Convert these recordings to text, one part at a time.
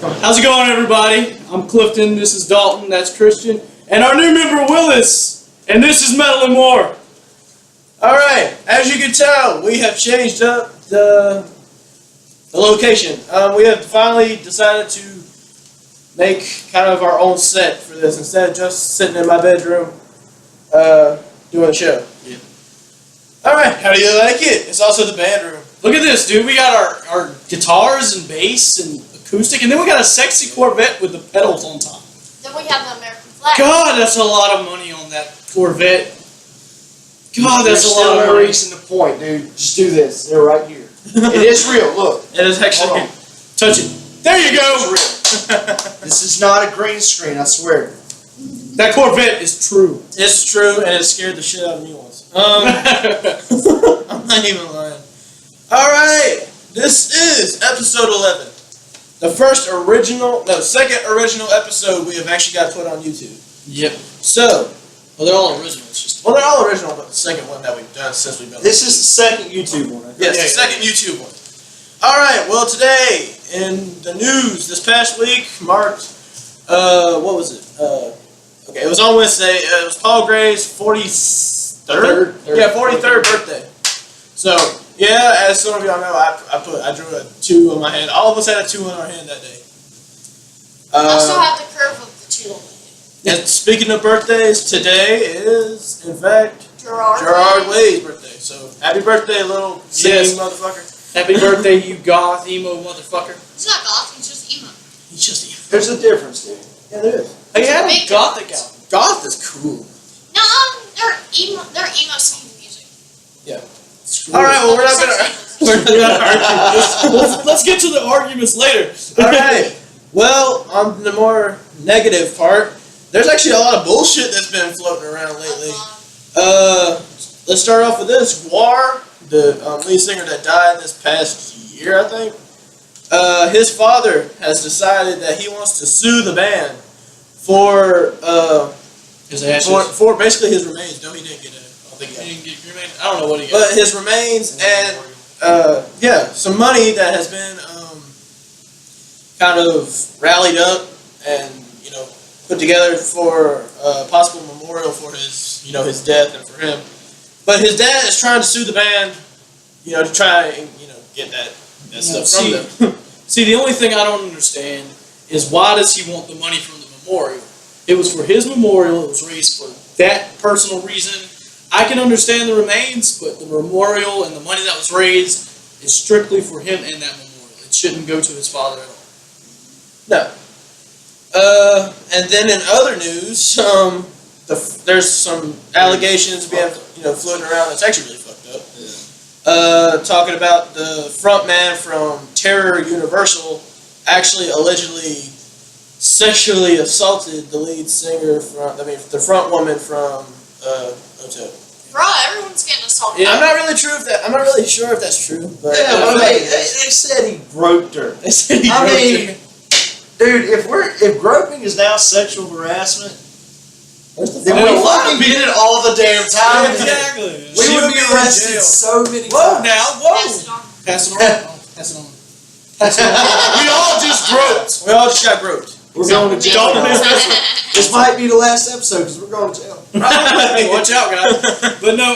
How's it going, everybody? I'm Clifton, this is Dalton, that's Christian, and our new member, Willis, and this is Metal and More. Alright, as you can tell, we have changed up the location. We have finally decided to make kind of our own set for this instead of just sitting in my bedroom doing a show. Yeah. Alright, how do you like it? It's also the band room. Look at this, dude. We got our guitars and bass and acoustic, and then we got a sexy Corvette with the pedals on top. Then we have the American flag. God, that's a lot of money on that Corvette. God, that's a lot of no money. reason to point, dude. Just do this. They're right here. It is real. Look. It is actually. Hold on. Touch it. There you go. It's real. This is not a green screen, I swear. That Corvette is true. It's true, and it scared the shit out of me once. I'm not even lying. Alright, this is episode 11. The second original episode we have actually got put on YouTube. Yep. So, Well, they're all originals. they're all original, but the second one that we've done since we've been. This is the second YouTube one. I think. Yes, the second YouTube one. Alright, well today, in the news, this past week marked, what was it? Okay, it was on Wednesday. It was Paul Gray's 43rd? Yeah, 43rd birthday. So, yeah, as some of y'all know, I drew a 2 on my hand. All of us had a 2 on our hand that day. I also have the curve of the 2 on my hand. And speaking of birthdays, today is, in fact, Gerard Way's birthday. So, happy birthday, little singing motherfucker. Happy birthday, you goth emo motherfucker. He's not goth, he's just emo. He's just emo. There's a difference, dude. Yeah, there is. Hey, It's a had a big gothic difference. album. Goth is cool. No, they're emo singing music. Yeah. Alright, well, we're not gonna argue. Let's get to the arguments later. Alright. Well, on the more negative part, there's actually a lot of bullshit that's been floating around lately. Let's start off with this. Gwar, the lead singer that died this past year, I think. His father has decided that he wants to sue the band for His ashes. for basically his remains. No, he didn't get it. I don't think he got it. I don't know what he got. But his remains and some money that has been kind of rallied up and put together for a possible memorial for his his death and for him. But his dad is trying to sue the band, to try and get that stuff from them. See, the only thing I don't understand is why does he want the money from the memorial? It was for his memorial. It was raised for that personal reason. I can understand the remains, but the memorial and the money that was raised is strictly for him and that memorial. It shouldn't go to his father at all. No. And then in other news, there's some allegations being floating around that's actually really fucked up. Yeah. Talking about the frontman from Terror Universal actually allegedly sexually assaulted the lead singer the front woman from Hotel. Bro, everyone's getting assaulted. Yeah. I'm not really sure if that's true, but They said he groped her. They said he I wrote mean, it. dude, if groping is now sexual harassment, then fuck? we fucking did it all the damn time. Exactly. We She would would be be in arrested jail. so many Whoa, times. now, whoa. Pass it on. Pass it on. Pass it on. Pass it on. we all just groped. We all just got groped. We're going to jail. Don't miss this one. This might be the last episode because we're going to jail. Watch out, guys. But no,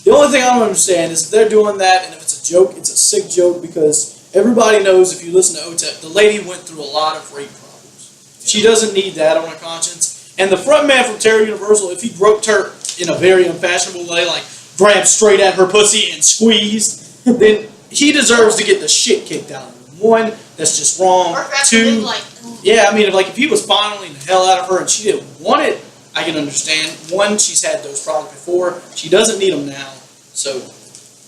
the only thing I don't understand is if they're doing that, and if it's a joke, it's a sick joke because everybody knows if you listen to OTEP, the lady went through a lot of rape problems. She doesn't need that on her conscience. And the front man from Terror Universal, if he groped her in a very unfashionable way, like grabbed straight at her pussy and squeezed, then he deserves to get the shit kicked out of him. One, that's just wrong. Or if Two, like, yeah, I mean, if he was fondling the hell out of her and she didn't want it, I can understand. One, she's had those problems before. She doesn't need them now. So,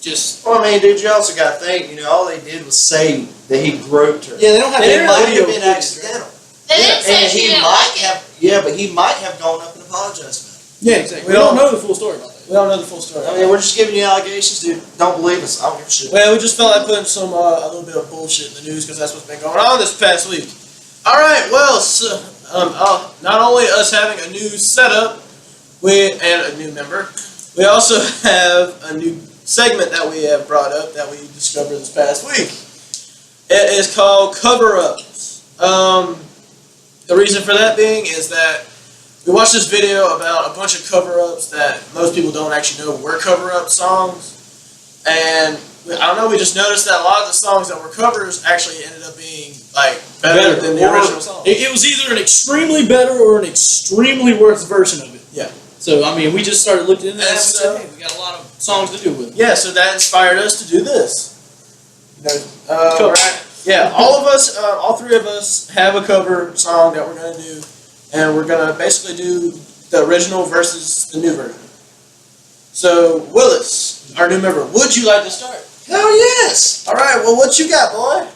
just... Well, I mean, dude, you also got to think, all they did was say that he groped her. Yeah, they don't have And it any might audio have been footage, accidental. they didn't say And she he didn't might like have, but he might have gone up and apologized about it. Yeah, exactly. We don't know the full story about that. We don't know the full story. I mean, we're just giving you allegations, dude. Don't believe us. I don't give a shit. Well, we just felt like putting some a little bit of bullshit in the news because that's what's been going on this past week. All right, well, so, not only us having a new setup, and a new member, we also have a new segment that we have brought up that we discovered this past week. It is called Cover Ups. The reason for that being is that we watched this video about a bunch of cover-ups that most people don't actually know were cover-up songs, and I don't know, we just noticed that a lot of the songs that were covers actually ended up being like better than the original song. It was either an extremely better or an extremely worse version of it. Yeah. So I mean, we just started looking into that and So- said, hey, we got a lot of songs to do with it. Yeah, so that inspired us to do this. Cover. Yeah, all three of us have a cover song that we're going to do, and we're going to basically do the original versus the new version. So, Willis, our new member, would you like to start? Hell yes! All right, well, what you got, boy?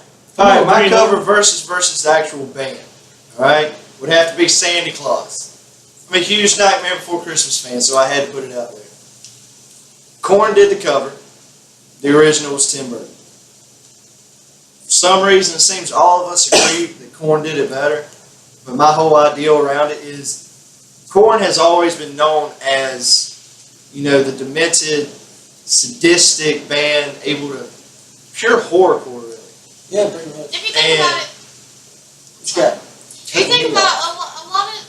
Alright, my Green cover versus the actual band. Alright? Would have to be Santa Claus. I'm a huge Nightmare Before Christmas fan, so I had to put it out there. Korn did the cover. The original was Tim Burton. For some reason, it seems all of us agree that Korn did it better. But my whole idea around it is Korn has always been known as, you know, the demented, sadistic band, able to pure horrorcore, really. Yeah, pretty much. If you think about it, What you got? if you think about a lot of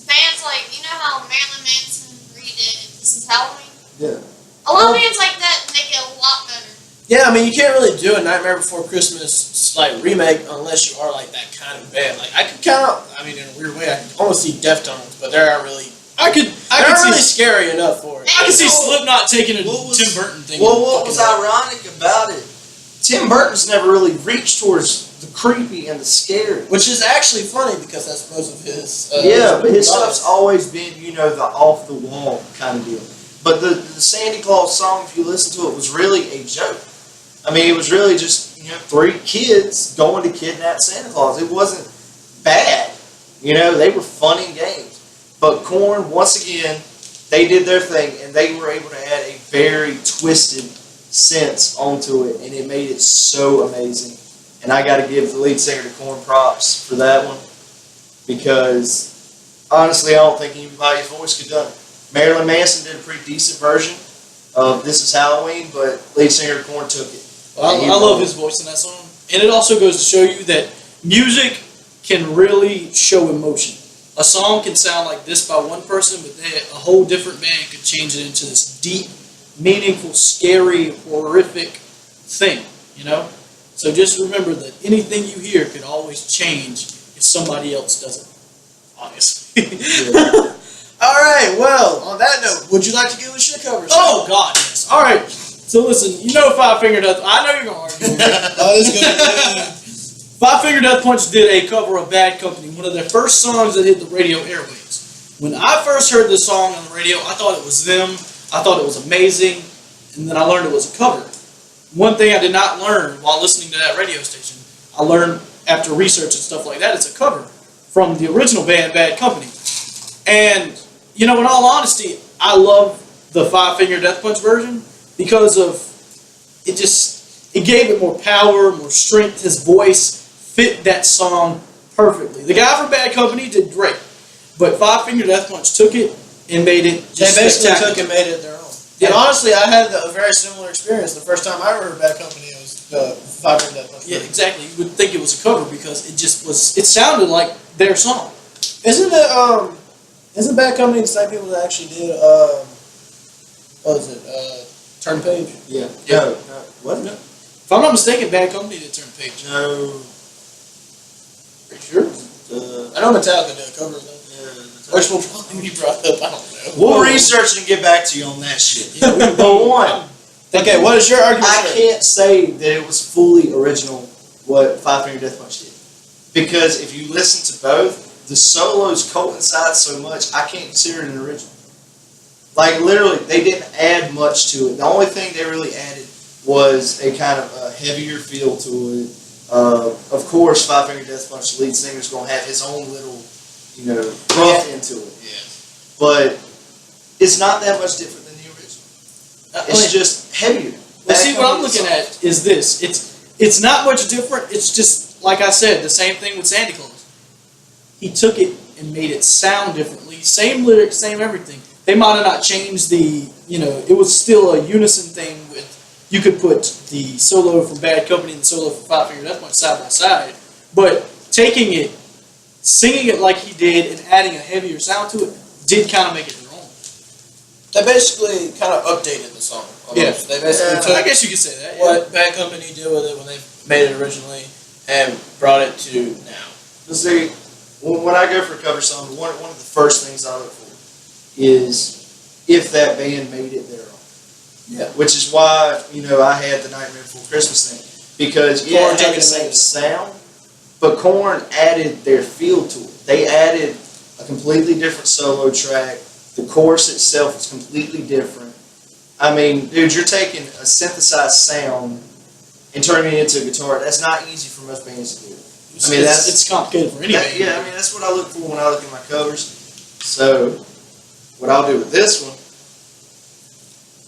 bands, like, you know how Marilyn Manson redid This Is Halloween? Yeah. A lot of bands like that make it a lot better. Yeah, I mean, you can't really do a Nightmare Before Christmas like remake unless you are like that kind of band. Like I could kind of, I mean, in a weird way, I can almost see Deftones, but they're not really. I could They're see really scary enough for it. I could see Slipknot taking a What was- Tim Burton thing. Well, and what was fucking- ironic about it, Tim Burton's never really reached towards the creepy and the scary. Which is actually funny because that's most of his. Yeah, but his products. stuff's always been, you know, the off-the-wall kind of deal. But the Santa Claus song, if you listen to it, was really a joke. I mean, it was really just, you know, three kids going to kidnap Santa Claus. It wasn't bad. You know, they were fun and games. But Korn, once again, they did their thing, and they were able to add a very twisted sense onto it, and it made it so amazing. And I got to give the lead singer to Korn props for that one, because honestly, I don't think anybody's voice could have done it. Marilyn Manson did a pretty decent version of This Is Halloween, but lead singer Korn took it. I love his voice in that song. And it also goes to show you that music can really show emotion. A song can sound like this by one person, but a whole different band could change it into this deep, meaningful, scary, horrific thing, you know? So just remember that anything you hear can always change if somebody else does it, obviously. All right. Well, on that note, would you like to give us your cover? Oh, God, yes. All right. So listen, you know Five Finger Death... I know you're going to argue with me. Oh, this is good. Five Finger Death Punch did a cover of Bad Company, one of their first songs that hit the radio airwaves. When I first heard this song on the radio, I thought it was them. I thought it was amazing. And then I learned it was a cover. One thing I did not learn while listening to that radio station, I learned after research and stuff like that, it's a cover from the original band, Bad Company. And, you know, in all honesty, I love the Five Finger Death Punch version because of it gave it more power, more strength. His voice fit that song perfectly. The guy from Bad Company did great, but Five Finger Death Punch took it and made it just They basically spectacular. took and made it their own. Yeah. And honestly, I had a very similar experience. The first time I heard Bad Company, it was the Five Finger Death Punch. Yeah, exactly. You would think it was a cover because it just was. It sounded like their song. Isn't Bad Company the same people that actually did what was it? Turn the Page? Yeah. Yeah. No, wasn't it? If I'm not mistaken, Bad Company did Turn the Page. No. Pretty sure. I know Metallica did a cover of that. Which will probably be brought up, I don't know. We'll research it and get back to you on that shit. Yeah, we- But one, Okay, what is your argument? I sir? can't say that it was fully original what Five Finger Death Punch did. Because if you listen to both, the solos coincide so much, I can't consider it an original. Like, literally, they didn't add much to it. The only thing they really added was a kind of a heavier feel to it. Of course, Five Finger Death Punch, the lead singer's going to have his own little, you know, rough into it. Yeah. But it's not that much different than the original. It's just heavier. Well, see, what I'm looking at is this. It's not much different. It's just, like I said, the same thing with Santa Claus. He took it and made it sound differently. Same lyrics, same everything. They might have not changed the, you know, it was still a unison thing with, you could put the solo from Bad Company and the solo from Five Finger Death Punch side by side, but taking it, singing it like he did, and adding a heavier sound to it did kind of make it their own. They basically kind of updated the song. Almost. Yeah. They basically took I guess you could say that. Yeah. what Bad Company did with it when they made it originally and brought it to now. But see, when I go for a cover song, one of the first things I look for is if that band made it their own. Yeah. Which is why, I had the Nightmare Before Christmas thing. Because, yeah, Korn it took had it the same and sound, but Korn added their feel to it. They added a completely different solo track. The chorus itself is completely different. I mean, dude, you're taking a synthesized sound and turning it into a guitar. That's not easy for most bands to do. I mean, it's complicated for any band. Yeah, I mean, that's what I look for when I look at my covers. So, what I'll do with this one,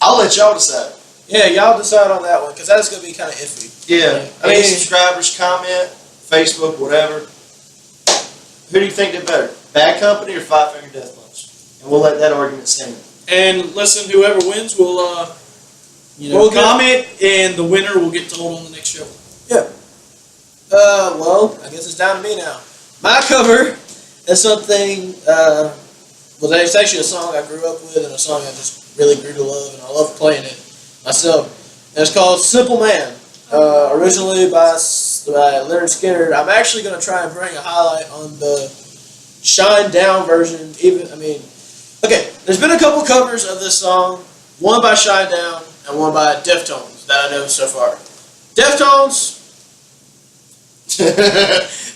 I'll let y'all decide. Yeah, y'all decide on that one because that's going to be kind of iffy. Yeah. I mean, subscribers, comment, Facebook, whatever. Who do you think did better? Bad Company or Five Finger Death Punch? And we'll let that argument stand. And listen, whoever wins will, We'll comment, and the winner will get told on the next show. Yeah. Well, I guess it's down to me now. My cover is something, it's actually a song I grew up with and a song I just really grew to love, and I love playing it myself. And it's called Simple Man, originally by Leonard Skinner. I'm actually going to try and bring a highlight on the Shine Down version. Okay, there's been a couple covers of this song, one by Shine Down and one by Deftones that I know so far. Deftones,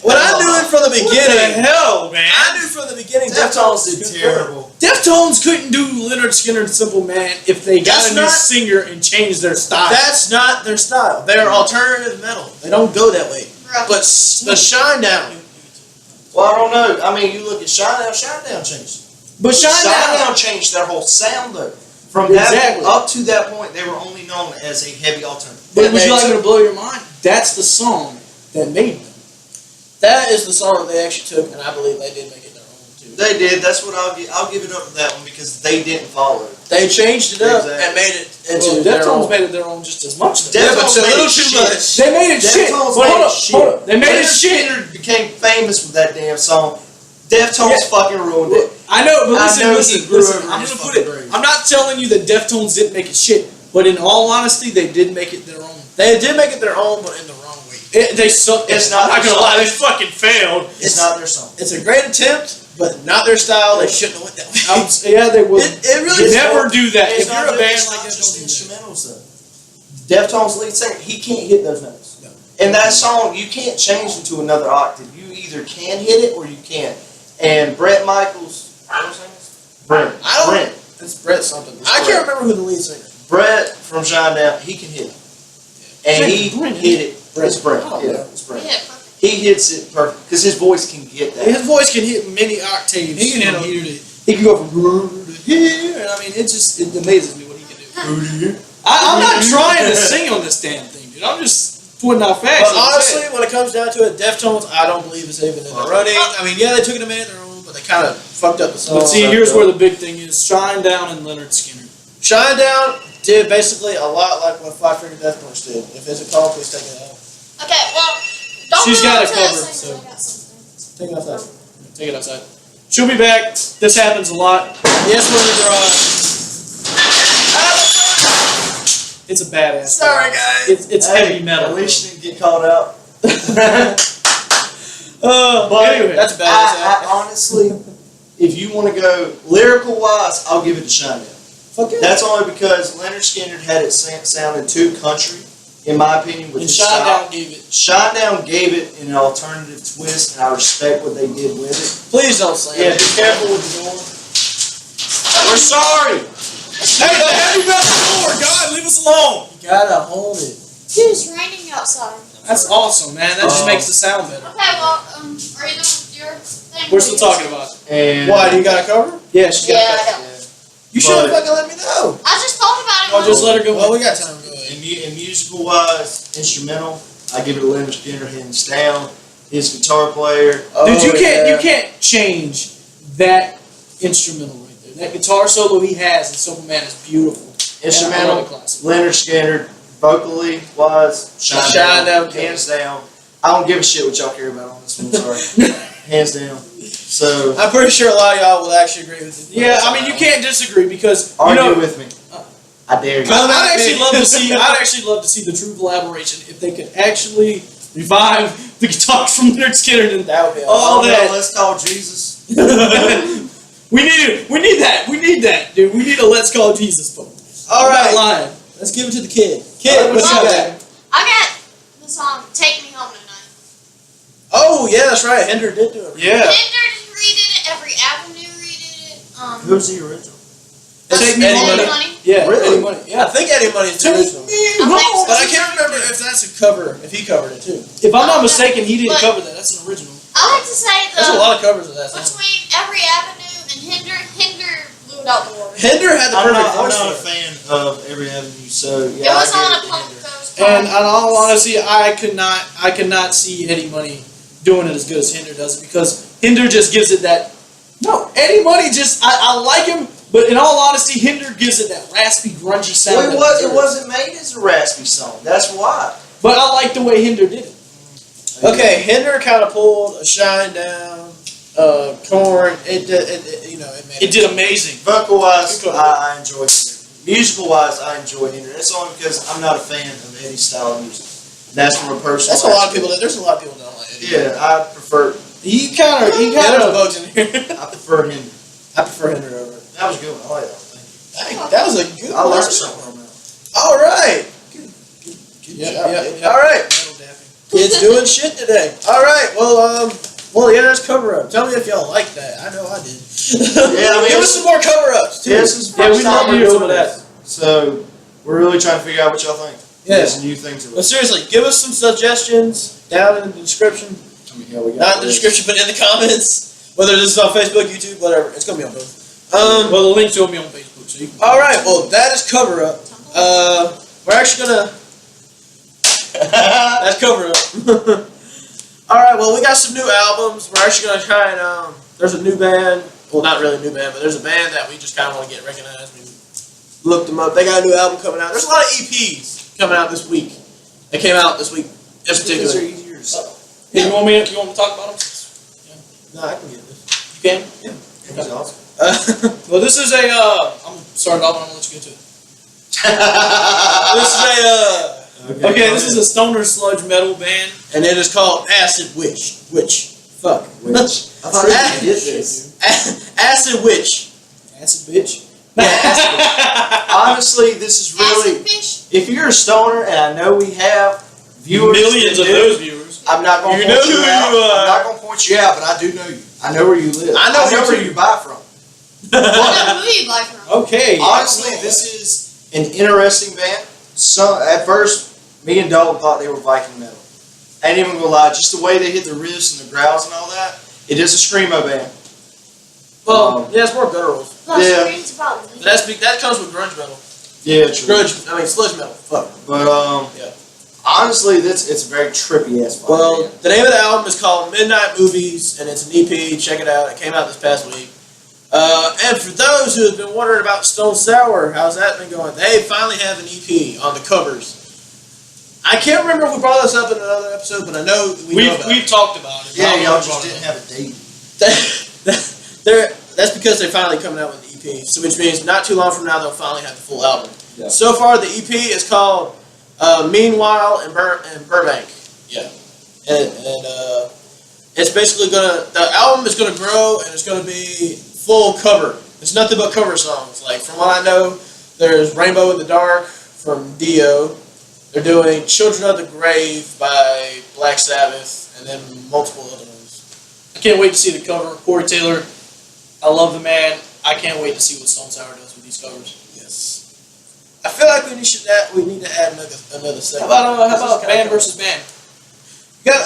what I knew from the beginning, hell, man? I knew from the beginning Deftones did terrible. Deftones couldn't do Leonard Skinner and Simple Man if they got a new singer and changed their style. That's not their style. They're alternative metal. They don't go that way. But the Shine Down. Well, I don't know. I mean, you look at Shine Down changed. But Shine Down changed their whole sound, though. From that up to that point, they were only known as a heavy alternative. But would you like me to blow your mind? That's the song that made them. That is the song they actually took, and I believe they did make it their own too. They did. That's what I'll give it up to that one because they didn't follow it. They changed it up Exactly. and made it into their Deftones own. made it their own just as much. Yeah, but it's a Deftones little made too shit. much. They made it shit. Deftones Hold made up, shit. hold up. They made it Leonard shit. Skinner became famous with that damn song. Deftones fucking ruined it. I know, but I know he grew listen. over I'm his gonna put fucking it. grave. I'm not telling you that Deftones didn't make it shit, but in all honesty, they did make it their own. They did make it their own, but in the wrong way. They sucked. It's not I'm not their gonna lie. song. They fucking failed. It's not their song. It's a great attempt, but not their style. They shouldn't have went that way. Yeah, they will. It really You never do that. It's If you're a band it's like not that, just don't do that. instrumentals though. Deftones lead singer, he can't hit those notes. No. And that song, you can't change it to another octave. You either can hit it or you can't. And Brett Michaels, what was his name? Brent. It's Brett something. It's I Brett. can't remember who the lead singer. Brett from Shine Down, he can hit it. And he Brent, hit it. It's Brent. Oh, Yeah, yeah. it's Brent. Yeah, perfect. He hits it perfect because his voice can get that. His voice can hit many octaves. He can hit from them. here to. He can go from here, and I mean, it amazes me what he can do. I'm not trying to sing on this damn thing, dude. I'm just pointing out facts. But honestly, when it comes down to it, Deftones, I don't believe it's even in the running. I mean, yeah, they took it a minute their own, but they kind of fucked up the song. but see, here's where the big thing is: Shine Down and Leonard Skinner. Shine Down did basically a lot like what Five Finger Death Punch did. If it's a call, please take it out. Okay, well, don't She's move got on it to covered, that so- I got something. Take it outside. Take it outside. She'll be back. This happens a lot. Yes, we're in the garage. It's a badass. Sorry, guys. It's Hey, heavy metal. At least you didn't get called out. But anyway, That's bad. I honestly, if you want to go lyrical wise, I'll give it to Shine Down. Fuck it. That's only because Leonard Skinner had it sounded too country, in my opinion, with and his Shine style. Down gave it. Shine Down gave it an alternative twist, and I respect what they did with it. Please don't slam Yeah, it. be careful with the door. We're sorry. Hey, the heavy metal floor, God, leave us alone. You gotta hold it. Dude, it's raining outside. That's awesome, man. That just makes the sound better. Okay, well, are you done with your thing? We're still talking about it. And Why? Do you got a cover? Yeah, she's got Yeah, that. I know. You should have But- fucking let me know. I just thought about it. Oh, just let her go. Well, we got time. Go ahead. in musical wise, instrumental, I give it to Leonard Skinner hands down. His guitar player. Dude, you Oh, can't yeah. you can't change that instrumental right there. That guitar solo he has in Superman is beautiful. Instrumental, And I love it classic. Leonard Skinner, vocally wise, Shine Shine Down, hands down. I don't give a shit what y'all care about on this one. Sorry, hands down. So I'm pretty sure a lot of y'all will actually agree with you. Yeah, I mean, you can't disagree because argue with me. I dare you. I'd actually love to see. I'd actually love to see the true collaboration if they could actually revive the guitars from Leonard Skinner and That would be all that. No, let's call Jesus. We need that, dude. We need a Let's Call Jesus book. All I'm not right. lying. Let's give it to the kid. Kid, what you got? I got the song "Take Me Home Tonight." Oh, yeah, that's right. Hendra did do it. Yeah. Hinder redid it. Every Avenue redid it. Who's the original? It's Take Me Eddie Home Money. Money. Yeah. Really? Eddie Money. Yeah. I think Eddie Money's the original. But I can't remember if that's a cover, if he covered it too. If I'm not mistaken, he didn't But- cover that. That's an original. I like to say There's a lot of covers of that song. between Every Avenue and Hinder blew it out the water. Hendra had the I'm perfect not voice a for it. fan of Every Avenue, so It yeah. was I on give a it to Punk Hinder. Coast. And in all honesty, I could not see Eddie Money doing it as good as Hinder does it because Hinder just gives it that. No, Eddie Money just I like him, but in all honesty, Hinder gives it that raspy, grungy sound. Well, that it wasn't made as a raspy song. That's why. But I like the way Hinder did it. Okay, Hendra kind of pulled a Shine Down, Corn. It made It did amazing. Vocal wise, Good cover. I enjoy Hinder. Musical wise, I enjoy Hinder. That's only because I'm not a fan of Eddie's style of music. That's from a personal. That's a lot of aspect. people. There's a lot of people that don't like Eddie. Yeah, I prefer. He kind of There's bugs in here. I prefer Hinder. I prefer Hendra over it. That was a good one. I like that. Thank you. Dang, that was a good I learned one. something from that. All right. Yeah. All right. Kids doing shit today. All right. Well, yeah, there's cover up. Tell me if y'all like that. I know I did. Yeah, I mean, give us some more cover ups too. Yeah, this is the Yeah, first we time love to we're hear some doing of that. So we're really trying to figure out what y'all think. Yeah. There's new things to But it. seriously, give us some suggestions down in the description. Yeah, we got Not in the this. description, but in the comments. Whether this is on Facebook, YouTube, whatever. It's gonna be on both. Well, the link's will be on Facebook, so you can. All right. Well, that is cover up. We're actually gonna. That's cover up. All right. Well, we got some new albums. We're actually gonna try and there's a new band. Well, not really a new band, but there's a band that we just kind of want to get recognized. We looked them up. They got a new album coming out. There's a lot of EPs coming out this week. They came out this week in These particular. are easier to sell. Hey, you want me to talk about them? No, I can get this. You can. Yeah. He's awesome. Well, this is a. I'm starting off, and I'm gonna let you get to it. This is Okay, this is a stoner sludge metal band. and it is called Acid Witch. Fuck. Which I thought you did this. Acid Witch. Acid bitch. Yeah, Acid Witch. Honestly, this is really. Acid Fish. If you're a stoner, and I know we have viewers, Millions that of do, those viewers. I'm not going to You point know you who out. you are. I'm not going to point you out, but I do know you. I know where you live. I know you where too. you buy from. I know who you buy from. Okay. Honestly, this is an interesting band. At first, me and Dalton thought they were Viking metal. I ain't even gonna lie, just the way they hit the riffs and the growls and all that, it is a screamo band. Well, yeah, it's more gutturals. Plus, Yeah. screams about But that comes with grunge metal. Yeah, true. Sludge metal. Fuck. But Yeah. honestly, it's a very trippy ass. Well, band. the name of the album is called Midnight Movies, and it's an EP. Check it out. It came out this past week. And for those who have been wondering about Stone Sour, how's that been going? They finally have an EP on the covers. I can't remember if we brought this up in another episode, but I know We've talked about it. yeah, I don't y'all know just about didn't it. have a date. That's because they're finally coming out with an EP, so which means not too long from now they'll finally have the full album. Yeah. So far, the EP is called Meanwhile in Burbank. Yeah, and it's basically the album is gonna grow and it's gonna be full cover. It's nothing but cover songs. Like from what I know, there's Rainbow in the Dark from Dio. They're doing Children of the Grave by Black Sabbath, and then multiple other ones. I can't wait to see the cover. Corey Taylor, I love the man. I can't wait to see what Stone Sour does with these covers. Yes. I feel like we need to add another segment. How about band versus band?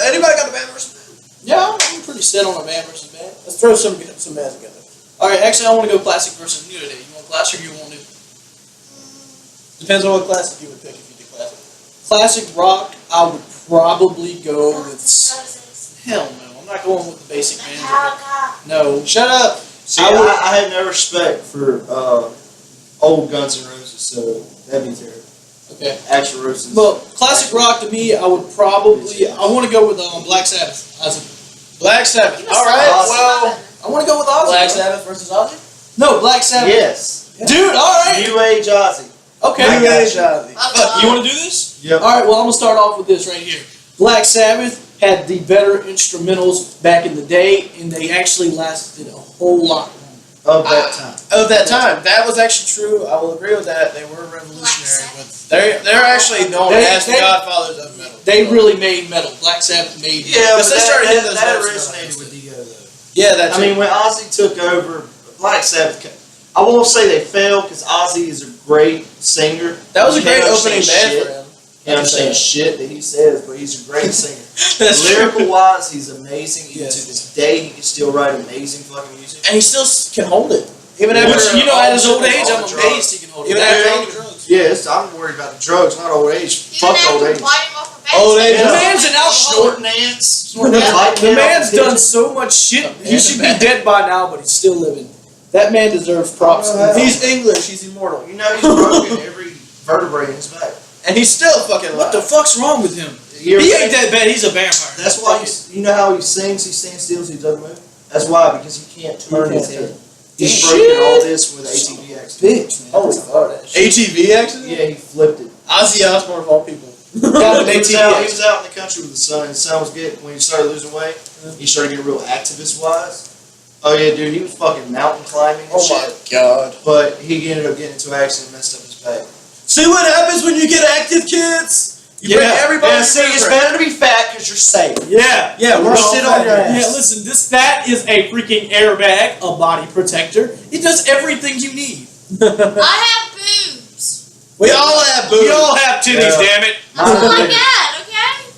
Anybody got a band versus band? Yeah, I'm pretty set on a band versus band. Let's throw some bands together. All right, actually, I want to go classic versus new today. You want classic or you want new? Depends on what classic you would pick if you did classic. Classic rock, I would probably go with. Roses. Hell no, I'm not going with the basic band. Metallica. No. Shut up. See, I would- I have no respect for old Guns N' Roses, so that'd be terrible. Okay. Axl Rose. Well, classic rock to me, I would probably. I want to go with Black Sabbath. Black Sabbath. You must All love right. Ozzy Well, better. I want to go with Ozzy. Black bro. Sabbath versus Ozzy. No, Black Sabbath. Yes. Dude, all right. New Age Ozzy. Okay. I got you. Ozzy. Fuck You want to do this? Yep. All right. Well, I'm gonna start off with this right here. Black Sabbath had the better instrumentals back in the day, and they actually lasted a whole lot longer. Of that time. Of that time, that was actually true. I will agree with that. They were revolutionary, but they're actually known as the godfathers of metal. They really made metal. Black Sabbath made metal. Yeah, Because but they started hitting those that notes resonated now. with Dio though. Yeah, that's. I mean, when Ozzy took over, Black Sabbath. I won't say they failed because Ozzy is a great singer. that was a You great can't opening understand band shit. for him. You understand shit that he says, but he's a great singer. That's Lyrical wise, he's amazing. Even Yes. to this day, he can still write amazing fucking music. And he still can hold it, even after Which, you know, at his all old the age, I'm drugs. amazed he can hold it. Even after all the drugs. Yes, I'm worried about the drugs, not old age. Even Fuck old after age. biting off a bad Old stick. age. The man's an alcoholic. Snorting ants. The Biting man's ants. done so much shit. He And should a be bad- dead by now, but he's still living. That man deserves props. He's English. He's immortal, You know, he's broken every vertebrae in his back. and he's still fucking alive. What the fuck's wrong with him? You ever He seen- ain't that bad. He's a vampire. That's why you know how he sings. He stands still, so he doesn't move. That's why, because he can't turn his can't head. He's Damn. broken all this with ATV accident. Bitch, man. Holy fuck, that shit. ATV accident? Yeah, he flipped it. Ozzy Osbourne of all people. Got an He was, ATV out, he accident. was out in the country with his son. His son was getting, when he started losing weight, he started getting real activist wise. Oh yeah, dude, he was fucking mountain climbing and Oh my shit. god. But he ended up getting into an accident and messed up his back. See what happens when you get active, kids? You bring everybody. Yeah, see, it's better to be fat because you're safe. Yeah. Yeah, we're all Sit on your fat. ass. Yeah, listen, that is a freaking airbag, a body protector. It does everything you need. I have boobs. We all have boobs. We all have titties, Yeah. damn it. That's all I got, okay?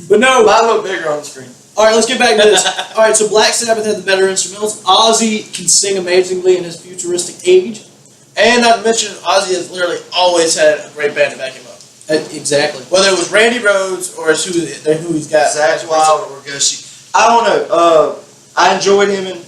But no. Mine look bigger on the screen. All right, let's get back to this. All right, so Black Sabbath had the better instrumentals. Ozzy can sing amazingly in his futuristic age. And not to mention, Ozzy has literally always had a great band to back him up. Exactly. Whether it was Randy Rhoads or it's who he's got. Zach Wild or Gushy. I don't know. I enjoyed him in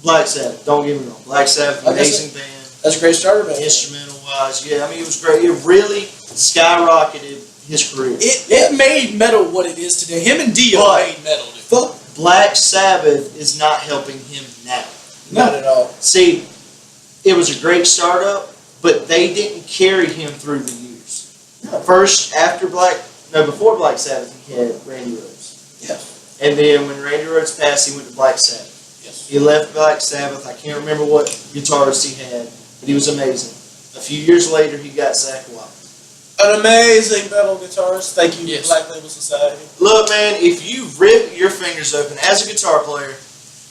Black Sabbath. Don't get me wrong. Black Sabbath, Like I amazing band. That's a great starter band. Instrumental wise, yeah. I mean, it was great. It really skyrocketed his career. It made metal what it is today. Him and Dio But- made metal. Dude. But Black Sabbath is not helping him now. Not at all. See, it was a great startup, but they didn't carry him through the years. First, before Black Sabbath, he had Randy Rhoads. Yeah. And then when Randy Rhoads passed, he went to Black Sabbath. Yes. He left Black Sabbath. I can't remember what guitarist he had, but he was amazing. A few years later, he got Zach Wild. An amazing metal guitarist. Thank you, Yes. Black Label Society. Look, man, if you rip your fingers open as a guitar player,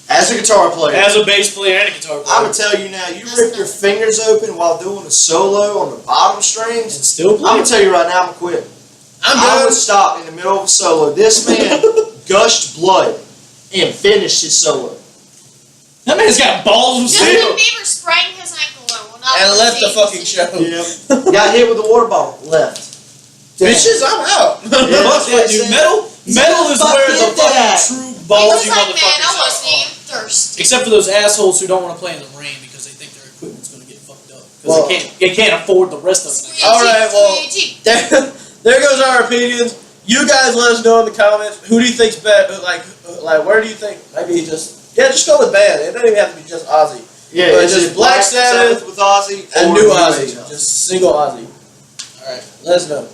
As a bass player and a guitar player. I would tell you now, you rip your fingers open while doing a solo on the bottom strings, and still I'm play. going to tell you right now, I'm quitting. I'm I done. would stop in the middle of a solo. This man gushed blood and finished his solo. That man's got balls of Justin steel. Bieber sprained his ankle though. Not And left the the fucking show. Yep. Got hit with a water bottle. Left. Bitches, I'm out. Yeah. Fuck that, dude. Metal is Fuck where the did that. fucking true He ballsy was like, man, I motherfuckers wasn't are. even thirsty. Except for those assholes who don't want to play in the rain because they think their equipment's going to get fucked up. Because Well- they can't afford the rest of it. All right, well, there goes our opinions. You guys let us know in the comments. Who do you think's better? Like, where do you think? Maybe just go with band. It doesn't even have to be just Ozzy. Yeah, But is just it Black Sabbath with Ozzy And or new Age Ozzy, just single Ozzy. All right, let us know.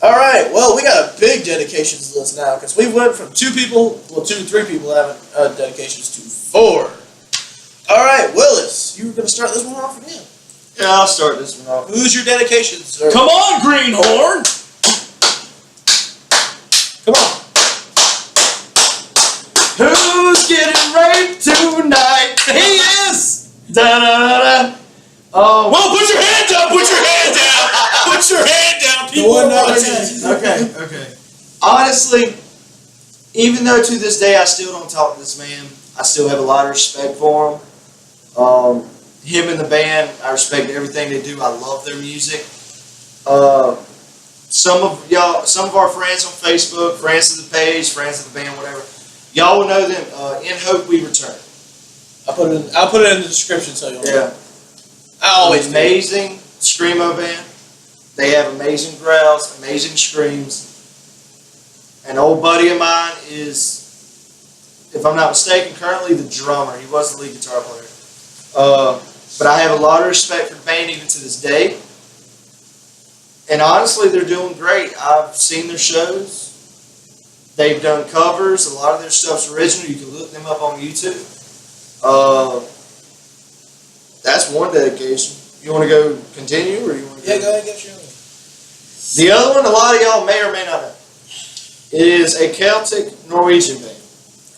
All right, well, we got a big dedications list now because we went from 2 to 3 people having dedications to 4. All right, Willis, you were going to start this one off again. Yeah, I'll start this one off. Who's your dedications, sir? Come on, Greenhorn! Come on. Who's getting raped tonight? He is! Da-da-da-da. Oh, Well, put your hand down! Put your hand down! Put your hand down! People one are not watching. okay. Honestly, even though to this day I still don't talk to this man, I still have a lot of respect for him. Him and the band, I respect everything they do. I love their music. Some of our friends on Facebook, friends of the page, friends of the band, whatever, y'all will know them. In Hope We Return. I'll put it in the description so you'll know. Yeah. I always do. Amazing screamo band. They have amazing growls, amazing screams. An old buddy of mine is, if I'm not mistaken, currently the drummer. He was the lead guitar player. But I have a lot of respect for the band even to this day. And honestly, they're doing great. I've seen their shows. They've done covers. A lot of their stuff's original. You can look them up on YouTube. That's one dedication. You want to go continue, or you want to Yeah, go ahead and get your own. The other one, a lot of y'all may or may not know. It is a Celtic Norwegian band.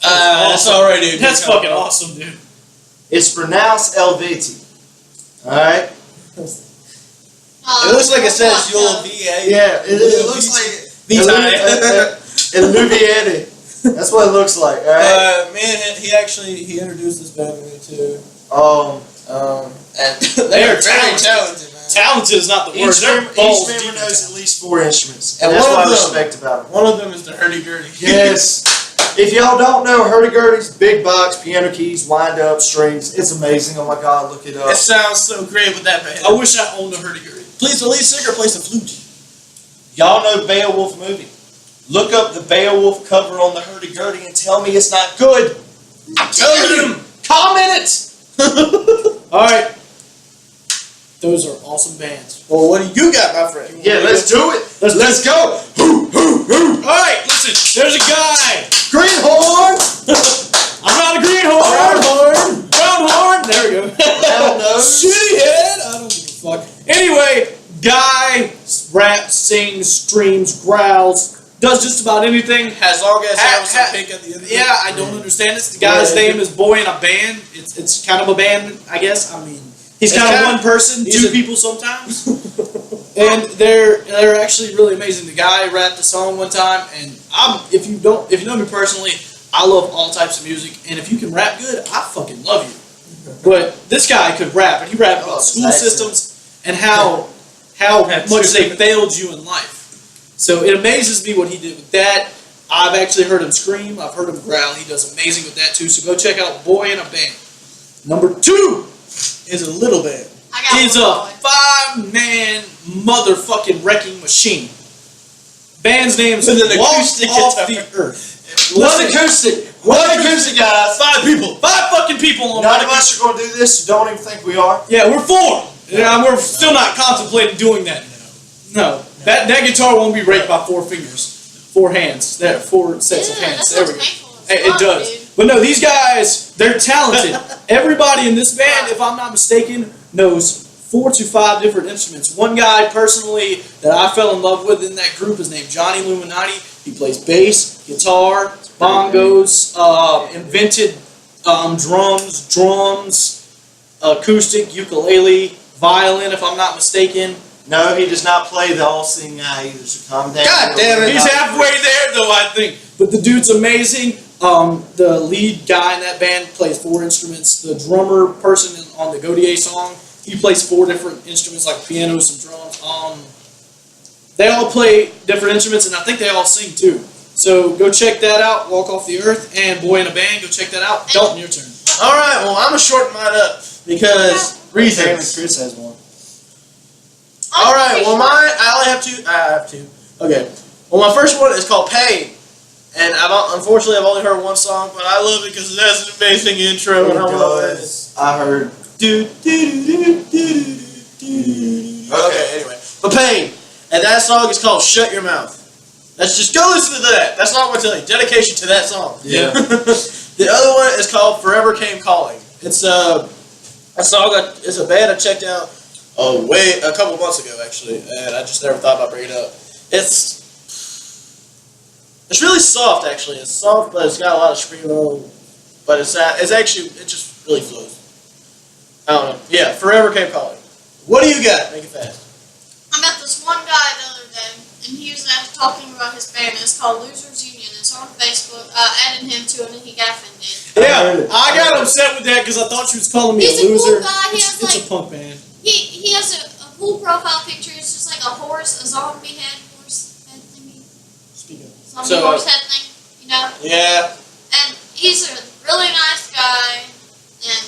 That's alright, dude. That's fucking awesome, dude. It's pronounced Eluveitie. Alright? It looks like it says Eluveitie. Yeah, it looks like Eluveitie. That's what it looks like, alright? Man, he introduced this band to me too. And They are very talented. talented, man. Talented is not the word. Each member knows at least 4 instruments. And that's what I respect about them. One of them is the hurdy-gurdy. Yes. If y'all don't know, hurdy-gurdy's big box, piano keys, wind-up, strings. It's amazing. Oh my God, look it up. It sounds so great with that band. I wish I owned a hurdy-gurdy. Please, the lead singer plays the flute. Y'all know the Beowulf movie. Look up the Beowulf cover on the hurdy-gurdy and tell me it's not good. I tell you, comment it. Alright. Those are awesome bands. Well, what do you got, my friend? Yeah, let's do it. Let's go. Alright, listen, there's a guy. Greenhorn. I'm not a greenhorn. Brown horn. There we go. Round nose. Shitty head. I don't give a fuck. Anyway, guy raps, sings, screams, growls, does just about anything. Has long ass hair with some pink at the end of it. Yeah, I don't understand this. The guy's name is Boy in a Band. It's kind of a band, I guess. I mean, he's kind of one person, two people sometimes. And they're actually really amazing. The guy rapped a song one time, and if you know me personally, I love all types of music, and if you can rap good, I fucking love you. But this guy could rap, and he rapped about school systems and how much they failed you in life. So it amazes me what he did with that. I've actually heard him scream. I've heard him growl. He does amazing with that too. So go check out Boy in a Band. Number 2 is a little band. Is a 5-man motherfucking wrecking machine. Band's name's With an Walk acoustic Off guitar. the Earth. One acoustic. One acoustic, guys. 5 people. 5 fucking people on None one of us are going to do this, so don't even think we are. Yeah, we're 4. Yeah, we're still not contemplating doing that. No. That guitar won't be raked by 4 fingers. 4 hands. There, 4 sets of hands. There we go. It does. Dude. But no, these guys, they're talented. Everybody in this band, if I'm not mistaken, knows 4 to 5 different instruments. One guy, personally, that I fell in love with in that group is named Johnny Illuminati. He plays bass, guitar, bongos, invented drums, acoustic, ukulele, violin, if I'm not mistaken. No, he does not play the all-singing guy either, so calm down. God damn it. He's halfway there, though, I think. But the dude's amazing. The lead guy in that band plays 4 instruments. The drummer person on the Godier song, he plays 4 different instruments, like piano, some drums. They all play different instruments, and I think they all sing, too. So go check that out, Walk Off the Earth, and Boy in a Band, go check that out. Dalton, your turn. Alright, well, I'm going to shorten mine up because reasons. Chris has one. Alright, well, mine, I only have 2. I have 2. Okay. Well, my first one is called Pain. And unfortunately, I've only heard one song, but I love it because it has an amazing intro. And I love it. I heard. Okay, anyway. But Pain. And that song is called Shut Your Mouth. Let's just go listen to that. That's not what I'm telling you. Dedication to that song. Yeah. The other one is called Forever Came Calling. It's a song, it's a band I checked out a couple months ago, actually. And I just never thought about bringing it up. It's really soft, actually. It's soft, but it's got a lot of screamo. But it just really flows. I don't know. Yeah, Forever Came Calling. What do you got? Make it fast. I met this one guy the other day, and he was talking about his band. It's called Losers Union. It's on Facebook. I added him to it, and he got offended. Yeah, I got upset with that because I thought she was calling me He's a loser. Cool guy. It's a punk band. He has a cool profile picture. It's just like a horse, a zombie head thingy. Zombie horse head thing, you know? Yeah. And he's a really nice guy, and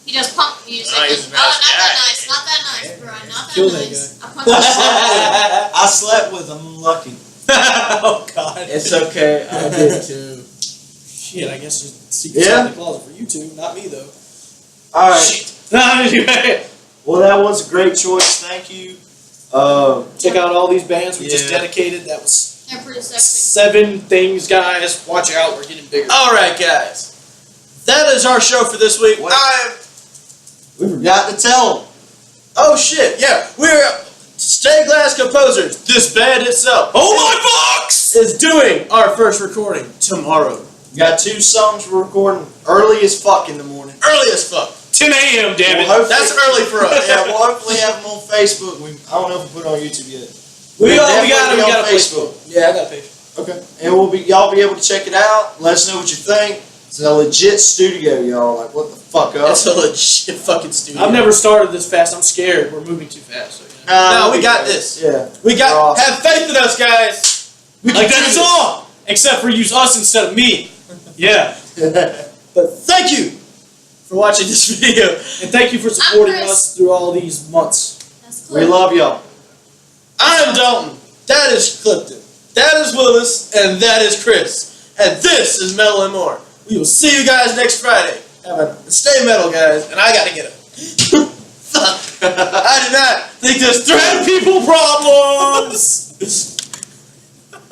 He does punk music. Oh, he's a Not nice guy. that nice. Not that nice, bro. Not that Kill that nice. I punch him. I slept with him. I'm lucky. Oh God. It's okay. I did too. Shit, I guess there's secrets Yeah. in the closet for you two, not me though. All right. Anyway, Well, that was a great choice. Thank you. check out all these bands we just Yeah. dedicated. That was They're pretty sexy. 7 things, guys. Watch out, we're getting bigger. All right, guys. That is our show for this week. What? We forgot to tell them. Oh shit! Yeah, we're Stained Glass Composers. This band itself. Oh my box! Is doing our first recording tomorrow. We got 2 songs we're recording early as fuck in the morning. Early as fuck. 10 a.m. Damn it. Well, hopefully- That's early for us. Yeah, we'll hopefully have them on Facebook. I don't know if we put it on YouTube yet. We got definitely it. We be on got a Facebook. Yeah, I got a page. Okay. And y'all be able to check it out. Let us know what you think. It's a legit studio, y'all. Like, what the fuck up? It's a legit fucking studio. I've never started this fast. I'm scared. We're moving too fast. So, No, we got this. Yeah. We got. We're awesome. Have faith in us, guys. We can Like do that's this. all. Except for use us instead of me. Yeah. But thank you for watching this video. And thank you for supporting Chris. us through all these months. That's We cool. love y'all. I'm Dalton. That is Clifton. That is Willis. And that is Chris. And this is Metal and More. We will see you guys next Friday. Stay metal, guys. And I gotta get up. Fuck. I did not think this through. People problems.